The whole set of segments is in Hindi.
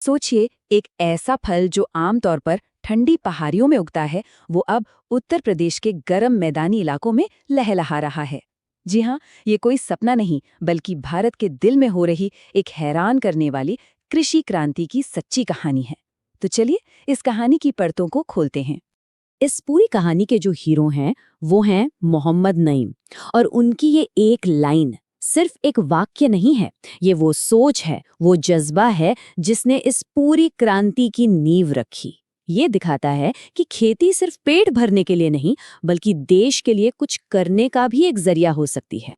सोचिए, एक ऐसा फल जो आमतौर पर ठंडी पहाड़ियों में उगता है, वो अब उत्तर प्रदेश के गर्म मैदानी इलाकों में लहलहा रहा है। जी हाँ, ये कोई सपना नहीं, बल्कि भारत के दिल में हो रही एक हैरान करने वाली कृषि क्रांति की सच्ची कहानी है। तो चलिए, इस कहानी की परतों को खोलते हैं। इस पूरी कहानी के जो हीरो हैं वो हैं मोहम्मद नईम। और उनकी ये एक लाइन सिर्फ एक वाक्य नहीं है, ये वो सोच है, वो जज्बा है जिसने इस पूरी क्रांति की नींव रखी। ये दिखाता है कि खेती सिर्फ पेट भरने के लिए नहीं, बल्कि देश के लिए कुछ करने का भी एक जरिया हो सकती है।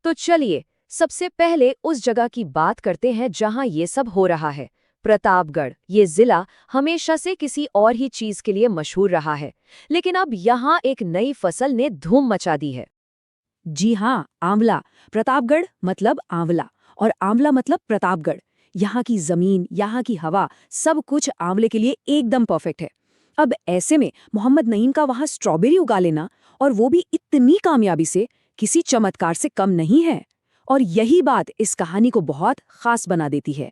तो चलिए, सबसे पहले उस जगह की बात करते हैं जहां ये सब हो रहा है। प्रतापगढ़, ये जिला हमेशा से किसी और ही चीज के लिए मशहूर रहा है, लेकिन अब यहाँ एक नई फसल ने धूम मचा दी है। जी हाँ, आंवला। प्रतापगढ़ मतलब आंवला, और आंवला मतलब प्रतापगढ़। यहाँ की जमीन, यहाँ की हवा, सब कुछ आंवले के लिए एकदम परफेक्ट है। अब ऐसे में मोहम्मद नईम का वहाँ स्ट्रॉबेरी उगा लेना, और वो भी इतनी कामयाबी से, किसी चमत्कार से कम नहीं है। और यही बात इस कहानी को बहुत खास बना देती है।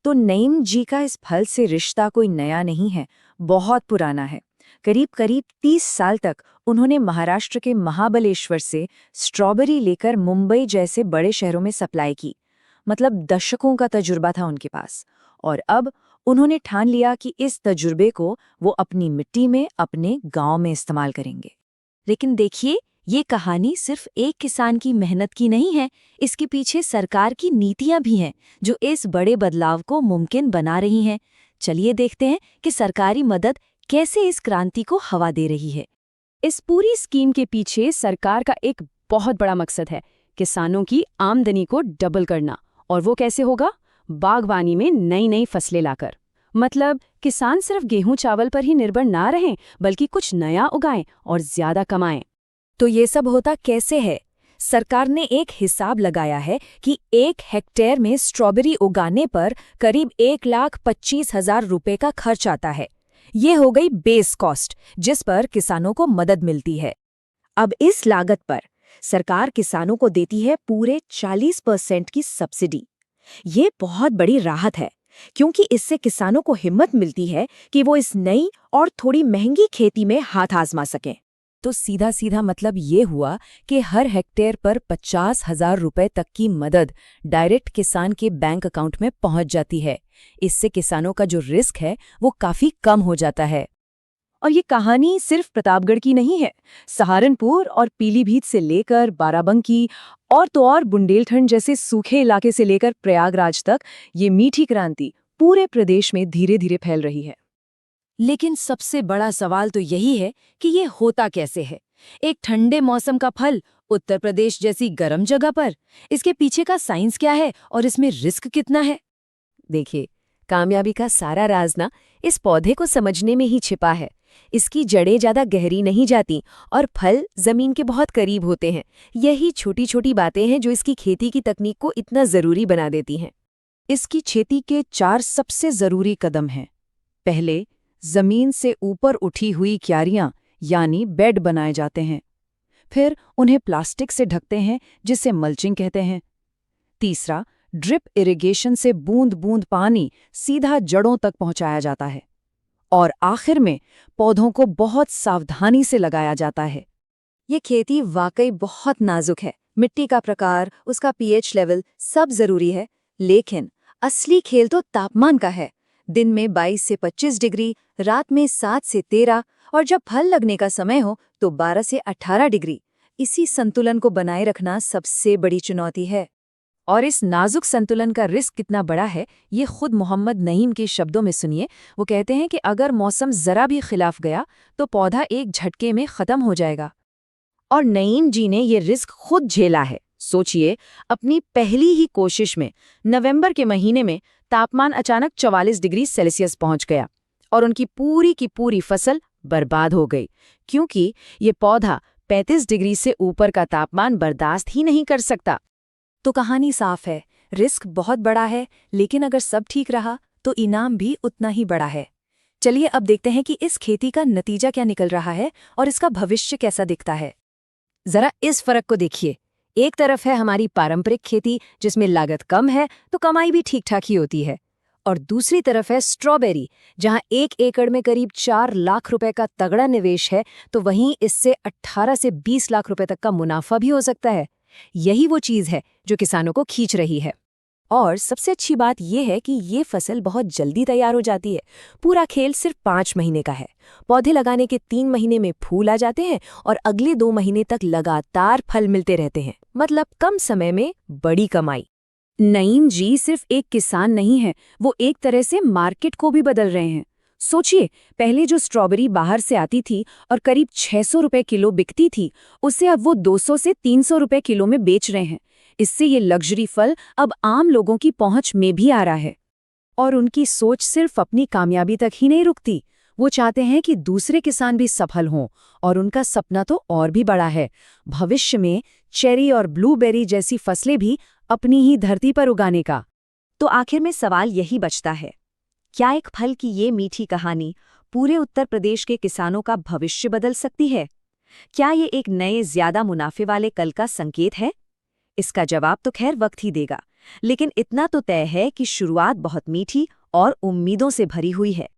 तो नईम जी का इस फल से रिश्ता कोई नया नहीं है, बहुत पुराना है। करीब करीब 30 साल तक उन्होंने महाराष्ट्र के महाबलेश्वर से स्ट्रॉबेरी लेकर मुंबई जैसे बड़े शहरों में सप्लाई की। मतलब दशकों का तजुर्बा था उनके पास। और अब उन्होंने ठान लिया कि इस तजुर्बे को वो अपनी मिट्टी में, अपने गांव में इस्तेमाल करेंगे। लेकिन देखिए, ये कहानी सिर्फ एक किसान की मेहनत की नहीं है, इसके पीछे सरकार की नीतियां भी हैं जो इस बड़े बदलाव को मुमकिन बना रही हैं। चलिए देखते हैं कि सरकारी मदद कैसे इस क्रांति को हवा दे रही है। इस पूरी स्कीम के पीछे सरकार का एक बहुत बड़ा मकसद है, किसानों की आमदनी को डबल करना। और वो कैसे होगा? बागवानी में नई नई फसलें लाकर। मतलब किसान सिर्फ गेहूं चावल पर ही निर्भर ना रहें, बल्कि कुछ नया उगाएं और ज्यादा कमाएं। तो ये सब होता कैसे है? सरकार ने एक हिसाब लगाया है कि 1 हेक्टेयर में स्ट्रॉबेरी उगाने पर करीब 1,25,000 रुपए का खर्च आता है। ये हो गई बेस कॉस्ट, जिस पर किसानों को मदद मिलती है। अब इस लागत पर सरकार किसानों को देती है पूरे 40% की सब्सिडी। ये बहुत बड़ी राहत है, क्योंकि इससे किसानों को हिम्मत मिलती है कि वो इस नई और थोड़ी महंगी खेती में हाथ आजमा सकें। तो सीधा सीधा मतलब ये हुआ कि हर हेक्टेयर पर 50,000 रुपए तक की मदद डायरेक्ट किसान के बैंक अकाउंट में पहुंच जाती है। इससे किसानों का जो रिस्क है वो काफी कम हो जाता है। और ये कहानी सिर्फ प्रतापगढ़ की नहीं है। सहारनपुर और पीलीभीत से लेकर बाराबंकी और तो और बुंदेलखंड जैसे सूखे इलाके से लेकर प्रयागराज तक ये मीठी क्रांति पूरे प्रदेश में धीरे धीरे फैल रही है। लेकिन सबसे बड़ा सवाल तो यही है कि ये होता कैसे है? एक ठंडे मौसम का फल उत्तर प्रदेश जैसी गर्म जगह पर, इसके पीछे का साइंस क्या है और इसमें रिस्क कितना है? देखिए, कामयाबी का सारा राज ना इस पौधे को समझने में ही छिपा है। इसकी जड़ें ज्यादा गहरी नहीं जाती और फल जमीन के बहुत करीब होते हैं। यही छोटी छोटी बातें हैं जो इसकी खेती की तकनीक को इतना जरूरी बना देती हैं। इसकी खेती के 4 सबसे जरूरी कदम हैं। पहले, जमीन से ऊपर उठी हुई क्यारियां यानी बेड बनाए जाते हैं। फिर उन्हें प्लास्टिक से ढकते हैं, जिसे मल्चिंग कहते हैं। तीसरा, ड्रिप इरिगेशन से बूंद बूंद पानी सीधा जड़ों तक पहुंचाया जाता है। और आखिर में पौधों को बहुत सावधानी से लगाया जाता है। ये खेती वाकई बहुत नाजुक है। मिट्टी का प्रकार, उसका पीएच लेवल सब जरूरी है। लेकिन असली खेल तो तापमान का है। दिन में 22 से 25 डिग्री, रात में 7 से 13, और जब फल लगने का समय हो तो 12 से 18 डिग्री। इसी संतुलन को बनाए रखना सबसे बड़ी चुनौती है। और इस नाजुक संतुलन का रिस्क कितना बड़ा है, ये खुद मोहम्मद नईम के शब्दों में सुनिए। वो कहते हैं कि अगर मौसम जरा भी खिलाफ गया तो पौधा एक झटके में खत्म हो जाएगा। और नईम जी ने ये रिस्क खुद झेला है। सोचिए, अपनी पहली ही कोशिश में नवंबर के महीने में तापमान अचानक 44 डिग्री सेल्सियस पहुंच गया और उनकी पूरी की पूरी फसल बर्बाद हो गई, क्योंकि ये पौधा 35 डिग्री से ऊपर का तापमान बर्दाश्त ही नहीं कर सकता। तो कहानी साफ है, रिस्क बहुत बड़ा है, लेकिन अगर सब ठीक रहा तो इनाम भी उतना ही बड़ा है। चलिए अब देखते हैं कि इस खेती का नतीजा क्या निकल रहा है और इसका भविष्य कैसा दिखता है। जरा इस फर्क को देखिए। एक तरफ है हमारी पारंपरिक खेती, जिसमें लागत कम है तो कमाई भी ठीक ठाक ही होती है। और दूसरी तरफ है स्ट्रॉबेरी, जहां 1 एकड़ में करीब 4 लाख रुपए का तगड़ा निवेश है, तो वहीं इससे 18 से 20 लाख रुपए तक का मुनाफा भी हो सकता है। यही वो चीज है जो किसानों को खींच रही है। और सबसे अच्छी बात यह है कि ये फसल बहुत जल्दी तैयार हो जाती है। पूरा खेल सिर्फ 5 महीने का है। पौधे लगाने के 3 महीने में फूल आ जाते हैं और अगले 2 महीने तक लगातार फल मिलते रहते हैं। मतलब कम समय में बड़ी कमाई। नईम जी सिर्फ एक किसान नहीं है, वो एक तरह से मार्केट को भी बदल रहे हैं। सोचिए, पहले जो स्ट्रॉबेरी बाहर से आती थी और करीब 600 रुपए किलो बिकती थी, उसे अब वो 200 से 300 रुपए किलो में बेच रहे हैं। इससे ये लग्जरी फल अब आम लोगों की पहुंच में भी आ रहा है। और उनकी सोच सिर्फ अपनी कामयाबी तक ही नहीं रुकती, वो चाहते हैं कि दूसरे किसान भी सफल हों, और उनका सपना तो और भी बड़ा है। भविष्य में चेरी और ब्लूबेरी जैसी फसलें भी अपनी ही धरती पर उगाने का। तो आखिर में सवाल यही बचता है, क्या एक फल की ये मीठी कहानी पूरे उत्तर प्रदेश के किसानों का भविष्य बदल सकती है? क्या ये एक नए ज्यादा मुनाफे वाले कल का संकेत है? इसका जवाब तो खैर वक्त ही देगा, लेकिन इतना तो तय है कि शुरुआत बहुत मीठी और उम्मीदों से भरी हुई है।